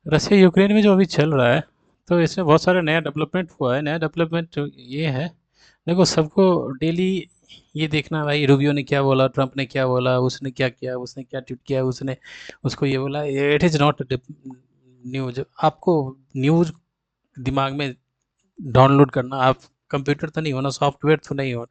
Russia Ukraine में जो अभी चल रहा है, तो इसमें बहुत सारे नया डेवलपमेंट हुआ है। नया डेवलपमेंट जो ये है, देखो सबको डेली ये देखना, भाई रूबियो ने क्या बोला, ट्रंप ने क्या बोला, उसने क्या किया, उसने क्या ट्वीट किया, उसने उसको ये बोला। It is not news. आपको न्यूज दिमाग में डाउनलोड करना, आप कंप्यूटर तो नहीं हो ना, सॉफ्टवेयर तो नहीं हो,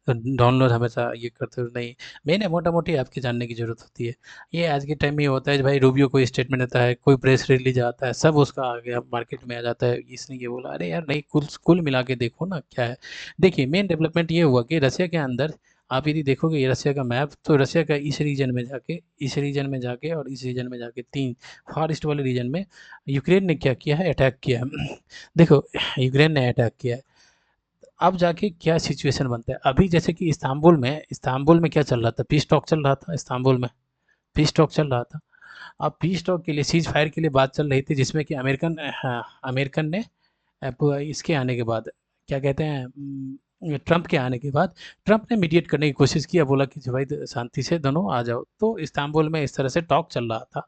तो डाउनलोड हमेशा ये करते हो नहीं। मैंने मोटा मोटी आपके जानने की ज़रूरत होती है। ये आज के टाइम में ये होता है, भाई रूबियो कोई स्टेटमेंट देता है, कोई प्रेस रिलीज आता है, सब उसका आ गया मार्केट में आ जाता है, इसने ये बोला। अरे यार नहीं, कुल कुल मिला के देखो ना क्या है। देखिए मेन डेवलपमेंट ये हुआ कि रशिया के अंदर, आप यदि देखोगे ये रशिया का मैप, तो रशिया का इस रीजन में जाके, इस रीजन में जाके और इस रीजन में जाके, तीन फार ईस्ट वाले रीजन में यूक्रेन ने क्या किया है, अटैक किया है। देखो यूक्रेन ने अटैक किया है। अब जाके क्या सिचुएशन बनता है, अभी जैसे कि इस्तांबुल में क्या चल रहा था, पीस टॉक चल रहा था इस्तांबुल में, पीस टॉक चल रहा था। अब पीस टॉक के लिए, सीज फायर के लिए बात चल रही थी, जिसमें कि अमेरिकन ने इसके आने के बाद, क्या कहते हैं, ट्रंप के आने के बाद, ट्रंप ने मीडिएट करने की कोशिश किया, बोला कि भाई शांति से दोनों आ जाओ। तो इस्तांबुल में इस तरह से टॉक चल रहा था,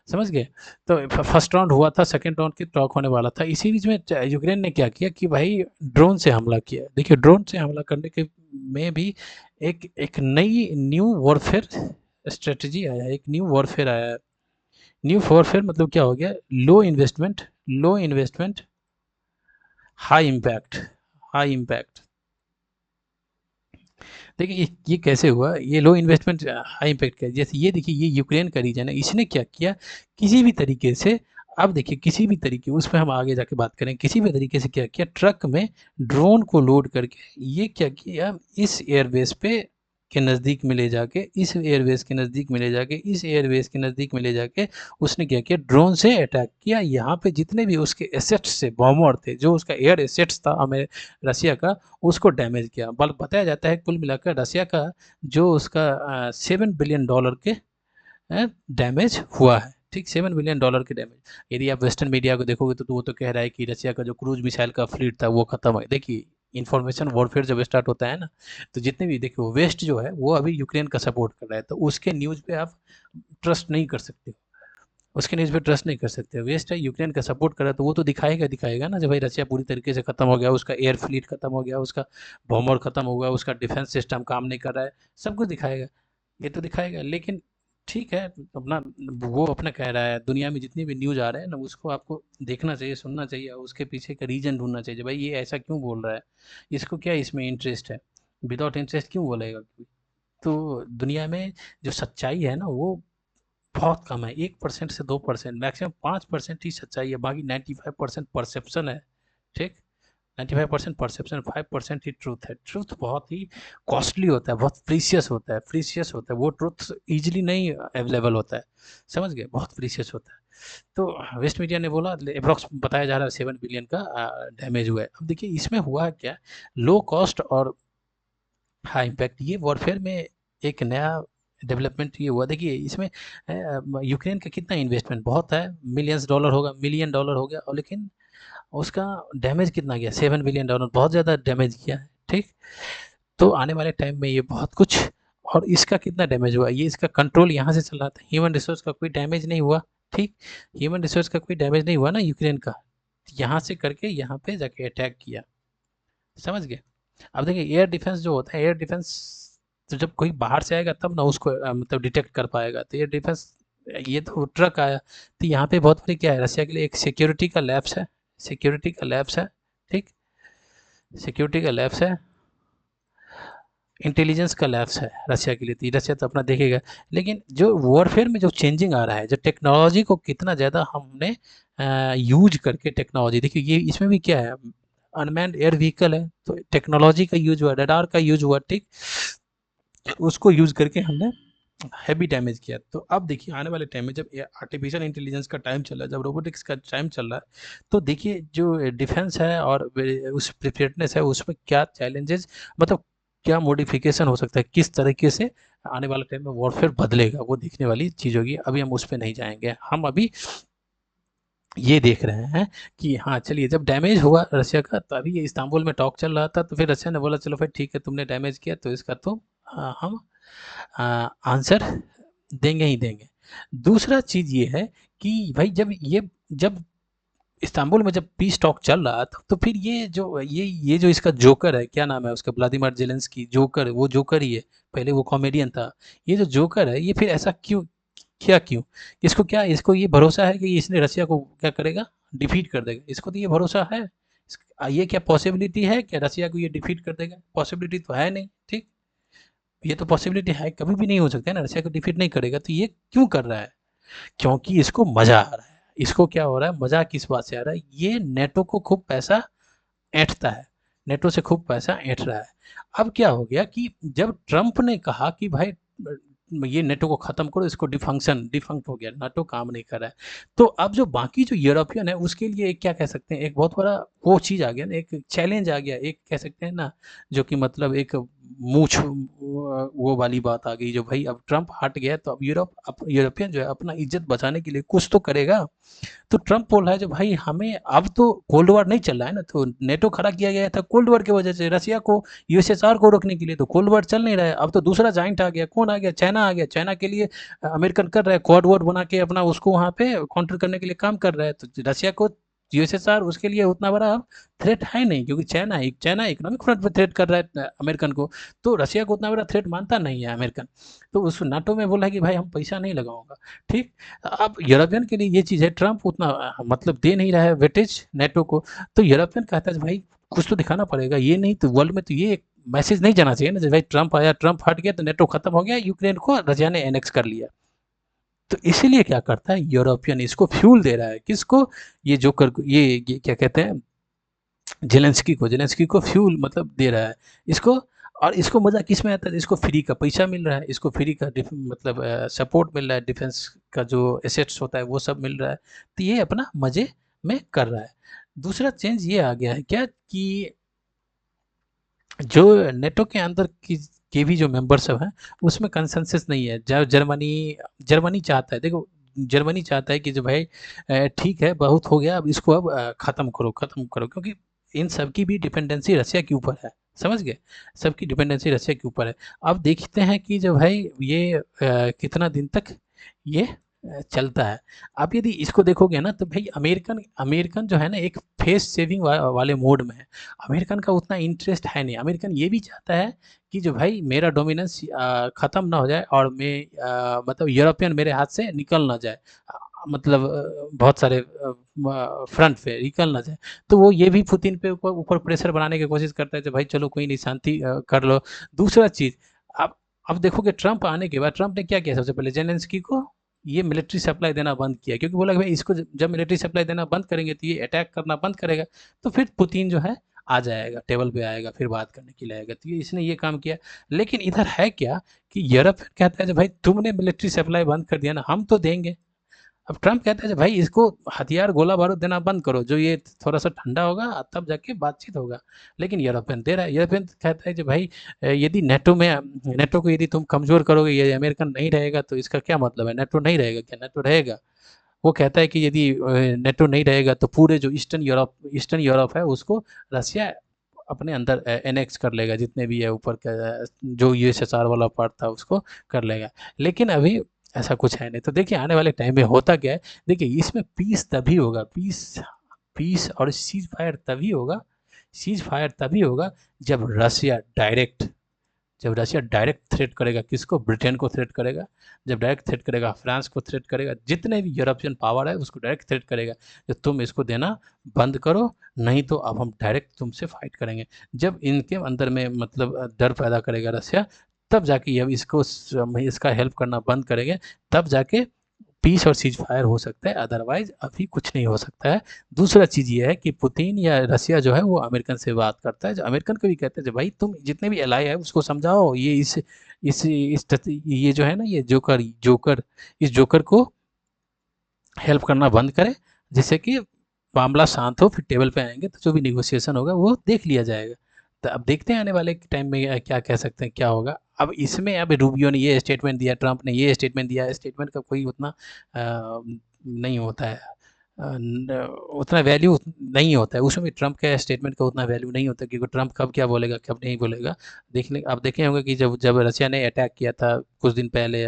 समझ गए। तो फर्स्ट राउंड हुआ था, सेकंड राउंड की टॉक होने वाला था। इसी बीच में यूक्रेन ने क्या किया कि भाई ड्रोन से हमला किया। देखिए ड्रोन से हमला करने के में भी एक एक नई न्यू वॉरफेयर स्ट्रेटजी आया है, एक न्यू वॉरफेयर आया है। न्यू वॉरफेयर मतलब क्या हो गया, low investment high impact, high impact. देखिए ये कैसे हुआ, ये लो इन्वेस्टमेंट हाई इम्पैक्ट का, जैसे ये देखिए ये यूक्रेन का रीजन है, इसने क्या किया, किसी भी तरीके से, अब देखिए किसी भी तरीके, उस पर हम आगे जाके बात करें, किसी भी तरीके से क्या किया, ट्रक में ड्रोन को लोड करके ये क्या किया, इस एयरबेस पे के नज़दीक में ले जाके, इस एयरबेस के नज़दीक में ले जाके, इस एयरबेस के नज़दीक में ले जाके उसने क्या किया, ड्रोन से अटैक किया। यहाँ पे जितने भी उसके एसेट्स थे, बॉम्बर थे, जो उसका एयर एसेट्स था हमें रसिया का, उसको डैमेज किया। बल्कि बताया जाता है कुल मिलाकर रसिया का जो उसका $7 बिलियन के डैमेज हुआ है, ठीक, $7 बिलियन के डैमेज। यदि आप वेस्टर्न मीडिया को देखोगे तो वो तो कह रहा है कि रसिया का जो क्रूज मिसाइल का फ्लीट था वो खत्म है। देखिए इन्फॉर्मेशन वॉरफेयर जब स्टार्ट होता है ना, तो जितने भी देखिए वेस्ट जो है वो अभी यूक्रेन का सपोर्ट कर रहा है, तो उसके न्यूज़ पे आप ट्रस्ट नहीं कर सकते, उसके न्यूज़ पे ट्रस्ट नहीं कर सकते। वेस्ट है, यूक्रेन का सपोर्ट कर रहा है, तो वो तो दिखाएगा दिखाएगा ना, जब भाई रशिया पूरी तरीके से खत्म हो गया, उसका एयर फ्लीट खत्म हो गया, उसका बॉम्बर खत्म हो गया, उसका डिफेंस सिस्टम काम नहीं कर रहा है, सब कुछ दिखाएगा, ये तो दिखाएगा। लेकिन ठीक है, अपना वो अपना कह रहा है, दुनिया में जितनी भी न्यूज़ आ रहे हैं ना, उसको आपको देखना चाहिए, सुनना चाहिए, उसके पीछे का रीजन ढूंढना चाहिए, भाई ये ऐसा क्यों बोल रहा है, इसको क्या इसमें इंटरेस्ट है, विदाउट इंटरेस्ट क्यों बोलेगा। तो दुनिया में जो सच्चाई है ना, वो बहुत कम है, 1% से 2%, मैक्सिमम 5% ही सच्चाई है, बाकी 95% परसेप्शन है, ठीक। 95% परसेप्शन, 5% ही ट्रूथ है। ट्रूथ बहुत ही कॉस्टली होता है, बहुत प्रीशियस होता है, प्रीशियस होता है, वो ट्रूथ इजीली नहीं अवेलेबल होता है, समझ गए, बहुत प्रीशियस होता है। तो वेस्ट मीडिया ने बोला अप्रॉक्स बताया जा रहा है 7 बिलियन का डैमेज हुआ है। अब देखिए इसमें हुआ क्या, लो कॉस्ट और हाई इम्पैक्ट, ये वॉरफेयर में एक नया डेवलपमेंट ये हुआ। देखिए इसमें यूक्रेन का कितना इन्वेस्टमेंट, बहुत है, मिलियंस डॉलर होगा, मिलियन डॉलर हो गया, और लेकिन उसका डैमेज कितना गया, $7 बिलियन, बहुत ज़्यादा डैमेज किया है, ठीक। तो आने वाले टाइम में ये बहुत कुछ, और इसका कितना डैमेज हुआ, ये इसका कंट्रोल यहाँ से चल रहा था, ह्यूमन रिसोर्स का कोई डैमेज नहीं हुआ, ठीक। ह्यूमन रिसोर्स का कोई डैमेज नहीं हुआ ना यूक्रेन का, यहाँ से करके यहाँ पे जाके अटैक किया, समझ गए। अब देखिए एयर डिफेंस जो होता है, एयर डिफेंस तो जब कोई बाहर से आएगा तब ना उसको मतलब डिटेक्ट कर पाएगा, तो एयर डिफेंस, ये तो ट्रक आया, तो यहाँ पे बहुत बड़ी क्या है, रसिया के लिए एक सिक्योरिटी का लैब्स है, सिक्योरिटी का लैब्स है, ठीक, सिक्योरिटी का लैब्स है, इंटेलिजेंस का लैब्स है रसिया के लिए, तो रसिया तो अपना देखेगा। लेकिन जो वॉरफेयर में जो चेंजिंग आ रहा है, जो टेक्नोलॉजी को कितना ज़्यादा हमने यूज करके, टेक्नोलॉजी देखिए, ये इसमें भी क्या है, अनमैन्ड एयर व्हीकल है, तो टेक्नोलॉजी का यूज हुआ, रडार का यूज हुआ, ठीक, उसको यूज करके हमने हैवी डैमेज किया। तो अब देखिए आने वाले टाइम में जब आर्टिफिशियल इंटेलिजेंस का टाइम चल रहा है, जब रोबोटिक्स का टाइम चल रहा है, तो देखिए जो डिफेंस है और उस प्रिपेयर्डनेस है, उसमें क्या चैलेंजेस, मतलब क्या मॉडिफिकेशन हो सकता है, किस तरीके से आने वाले टाइम में वॉरफेयर बदलेगा, वो देखने वाली चीज़ होगी। अभी हम उस पर नहीं जाएंगे, हम अभी ये देख रहे हैं कि हाँ चलिए, जब डैमेज हुआ रशिया का, तो अभी ये इस्तांबुल में टॉक चल रहा था, तो फिर रशिया ने बोला चलो भाई ठीक है, तुमने डैमेज किया तो इसका तो हम आंसर देंगे ही देंगे। दूसरा चीज़ ये है कि भाई जब इस्तांबुल में जब पीस टॉक चल रहा था, तो फिर ये जो इसका जोकर है, क्या नाम है उसका, व्लादिमीर जेलेंस्की, जोकर, वो जोकर ही है। पहले वो कॉमेडियन था। ये जो जोकर है, ये फिर ऐसा क्यों किया, क्यों? इसको ये भरोसा है कि इसने रसिया को क्या करेगा, डिफीट कर देगा? इसको तो ये भरोसा है? ये क्या पॉसिबिलिटी है क्या रसिया को ये डिफीट कर देगा? पॉसिबिलिटी तो है नहीं, ठीक। ये तो पॉसिबिलिटी है, कभी भी नहीं हो सकता है ना, रसिया को डिफीट नहीं करेगा। तो ये क्यों कर रहा है? क्योंकि इसको मजा आ रहा है। इसको क्या हो रहा है, मजा किस बात से आ रहा है, ये नेटो को खूब पैसा ऐंठता है, नेटो से खूब पैसा ऐंठ रहा है। अब क्या हो गया कि जब ट्रंप ने कहा कि भाई ये नेटो को खत्म करो, इसको डिफंक्ट हो गया, नेटो काम नहीं कर रहा है। तो अब जो बाकी जो यूरोपियन है, उसके लिए एक क्या कह सकते हैं, एक बहुत बड़ा वो चीज आ गया ना, एक चैलेंज आ गया, एक कह सकते हैं ना, जो कि मतलब एक मूछ वो वाली बात आ गई, जो भाई अब ट्रंप हट गया, तो अब यूरोपियन जो है अपना इज्जत बचाने के लिए कुछ तो करेगा। तो ट्रम्प बोल रहा है जो भाई हमें अब तो कोल्ड वॉर नहीं चल रहा है ना, तो नेटो खड़ा किया गया था कोल्ड वॉर की वजह से, रसिया को, यूएसएसआर को रोकने के लिए। तो कोल्ड वॉर चल नहीं रहा है, अब तो दूसरा जाइंट आ गया। कौन आ गया? चाइना आ गया। चाइना के लिए अमेरिकन कर रहा है, क्वाड वॉर बना के अपना उसको वहाँ पे काउंटर करने के लिए काम कर रहा है। तो रसिया को यूएसएसआर उसके लिए उतना बड़ा अब थ्रेट है नहीं, क्योंकि चाइना इकोनॉमिक फ्रंट पे थ्रेट कर रहा है अमेरिकन को। तो रसिया को उतना बड़ा थ्रेट मानता नहीं है अमेरिकन। तो उस नाटो में बोला कि भाई हम पैसा नहीं लगाऊंगा, ठीक। अब यूरोपियन के लिए ये चीज़ है, ट्रंप उतना मतलब दे नहीं रहा है वेटेज नेटो को। तो यूरोपियन कहता है भाई कुछ तो दिखाना पड़ेगा, ये नहीं तो वर्ल्ड में तो ये एक मैसेज नहीं जाना चाहिए ना, जब भाई ट्रंप आया, ट्रंप हट गया तो नेटो खत्म हो गया, यूक्रेन को रशिया ने एनेक्स कर लिया। तो इसीलिए क्या करता है यूरोपियन, इसको फ्यूल दे रहा है, किसको? ये जो कर ये क्या कहते हैं, जेलेंस्की को फ्यूल मतलब दे रहा है इसको। और इसको मजा किस में आता है, इसको फ्री का पैसा मिल रहा है, इसको फ्री का मतलब सपोर्ट मिल रहा है, डिफेंस का जो एसेट्स होता है वो सब मिल रहा है। तो ये अपना मजे में कर रहा है। दूसरा चेंज ये आ गया है क्या कि जो नेटो के अंदर के भी जो मेंबर सब हैं, उसमें कंसेंसस नहीं है। जर्मनी जर्मनी चाहता है, देखो जर्मनी चाहता है कि जो भाई ठीक है, बहुत हो गया, अब इसको अब ख़त्म करो, ख़त्म करो, क्योंकि इन सब की भी डिपेंडेंसी रसिया के ऊपर है, समझ गए? सबकी डिपेंडेंसी रसिया के ऊपर है। अब देखते हैं कि जो भाई ये कितना दिन तक ये चलता है। आप यदि इसको देखोगे ना, तो भाई अमेरिकन अमेरिकन जो है ना, एक फेस सेविंग वाले मोड में है। अमेरिकन का उतना इंटरेस्ट है नहीं। अमेरिकन ये भी चाहता है कि जो भाई मेरा डोमिनेंस ख़त्म ना हो जाए, और मैं मतलब यूरोपियन मेरे हाथ से निकल ना जाए, मतलब बहुत सारे फ्रंट पे निकल ना जाए। तो वो ये भी पुतिन पे ऊपर ऊपर प्रेशर बनाने की कोशिश करता है कि भाई चलो कोई नहीं, शांति कर लो। दूसरा चीज़, अब अब देखोगे ट्रंप आने के बाद ट्रंप ने क्या किया, सबसे पहले जेलेंस्की को ये मिलिट्री सप्लाई देना बंद किया, क्योंकि बोला कि भाई इसको जब मिलिट्री सप्लाई देना बंद करेंगे तो ये अटैक करना बंद करेगा। तो फिर पुतिन जो है आ जाएगा, टेबल पे आएगा, फिर बात करने के लिए आएगा। तो ये इसने ये काम किया। लेकिन इधर है क्या कि यूरोप कहता है कि भाई तुमने मिलिट्री सप्लाई बंद कर दिया ना, हम तो देंगे। अब ट्रंप कहता है कि भाई इसको हथियार गोला बारूद देना बंद करो, जो ये थोड़ा सा ठंडा होगा तब जाके बातचीत होगा। लेकिन यूरोपियन दे रहा है। यूरोपियन कहता है कि भाई यदि नेटो को यदि तुम कमज़ोर करोगे, ये अमेरिकन नहीं रहेगा, तो इसका क्या मतलब है, नेटो नहीं रहेगा क्या? नेटो रहेगा। वो कहता है कि यदि नेटो नहीं रहेगा तो पूरे जो ईस्टर्न यूरोप है उसको रसिया अपने अंदर एनेक्स कर लेगा, जितने भी है ऊपर का जो यूएसएसआर वाला पार्ट था उसको कर लेगा। लेकिन अभी ऐसा कुछ है नहीं। तो देखिए आने वाले टाइम में होता क्या है, देखिए इसमें पीस तभी होगा, पीस पीस और सीज फायर तभी होगा जब रसिया डायरेक्ट थ्रेट करेगा, किसको? ब्रिटेन को थ्रेट करेगा। जब डायरेक्ट थ्रेट करेगा, फ्रांस को थ्रेट करेगा, जितने भी यूरोपियन पावर है उसको डायरेक्ट थ्रेट करेगा कि तुम इसको देना बंद करो, नहीं तो अब हम डायरेक्ट तुमसे फाइट करेंगे। जब इनके अंदर में मतलब डर पैदा करेगा रसिया, तब जाके अब इसका हेल्प करना बंद करेंगे, तब जाके पीस और सीज फायर हो सकता है, अदरवाइज अभी कुछ नहीं हो सकता है। दूसरा चीज़ ये है कि पुतिन या रसिया जो है वो अमेरिकन से बात करता है, जो अमेरिकन को भी कहते हैं भाई तुम जितने भी एलाई है उसको समझाओ, ये ये जो है ना, ये इस जोकर को हेल्प करना बंद करे, जिससे कि मामला शांत हो, फिर टेबल पे आएंगे तो जो भी निगोशिएशन होगा वो देख लिया जाएगा। तो अब देखते हैं आने वाले टाइम में क्या कह सकते हैं, क्या होगा। अब इसमें अब रूबियो ने ये स्टेटमेंट दिया, ट्रंप ने ये स्टेटमेंट दिया, स्टेटमेंट का कोई उतना नहीं होता है, उतना वैल्यू नहीं होता है उसमें। ट्रंप के स्टेटमेंट का उतना वैल्यू नहीं होता, क्योंकि ट्रंप कब क्या बोलेगा कब नहीं बोलेगा। आप देखे होंगे कि जब जब रसिया ने अटैक किया था कुछ दिन पहले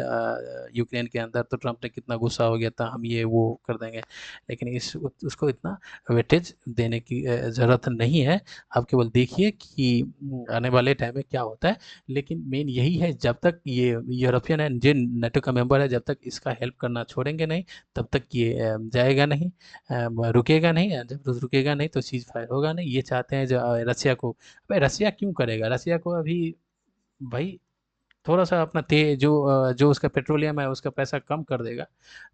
यूक्रेन के अंदर, तो ट्रम्प ने कितना गुस्सा हो गया था, हम ये वो कर देंगे। लेकिन उसको इतना वेटेज देने की ज़रूरत नहीं है। आप केवल देखिए कि आने वाले टाइम में क्या होता है। लेकिन मेन यही है, जब तक ये यूरोपियन एंड जो नेटो का मेंबर है, जब तक इसका हेल्प करना छोड़ेंगे नहीं, तब तक ये जाएगा नहीं, रुकेगा नहीं। जब रुकेगा नहीं तो सीज फायर होगा नहीं। ये चाहते हैं जो रसिया को, भाई रसिया क्यों करेगा? रसिया को अभी भाई थोड़ा सा अपना जो उसका पेट्रोलियम है उसका पैसा कम कर देगा,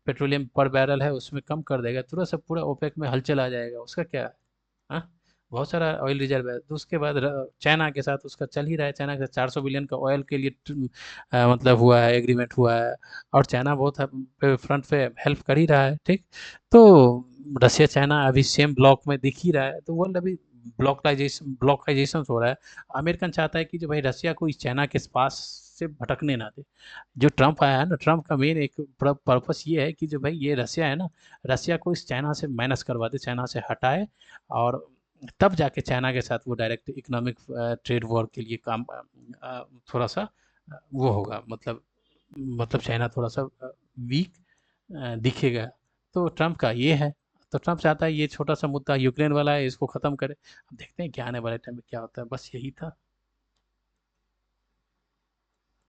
पेट्रोलियम पर बैरल है उसमें कम कर देगा, तुरंत से पूरा ओपेक में हलचल आ जाएगा। उसका क्या है? हाँ, बहुत सारा ऑयल रिजर्व है। तो उसके बाद चाइना के साथ उसका चल ही रहा है। चाइना के साथ 400 बिलियन का ऑयल के लिए मतलब हुआ है, एग्रीमेंट हुआ है। और चाइना बहुत फ्रंट पे हेल्प कर ही रहा है, ठीक। तो रसिया चाइना अभी सेम ब्लॉक में दिख ही रहा है, तो वर्ल्ड अभी ब्लॉकलाइजेशन हो रहा है। अमेरिकन चाहता है कि जो भाई रसिया को इस चाइना के पास से भटकने ना दे। जो ट्रम्प आया है ना, ट्रम्प का मेन एक पर्पस ये है कि जो भाई ये रसिया है ना, रसिया को इस चाइना से माइनस करवा दे, चाइना से हटाए। और तब जाके चाइना के साथ वो डायरेक्ट इकोनॉमिक ट्रेड वॉर के लिए काम थोड़ा सा वो होगा, मतलब चाइना थोड़ा सा वीक दिखेगा। तो ट्रम्प का ये है। तो ट्रम्प चाहता है ये छोटा सा मुद्दा यूक्रेन वाला है, इसको ख़त्म करे। अब देखते हैं क्या आने वाले टाइम में क्या होता है। बस यही था।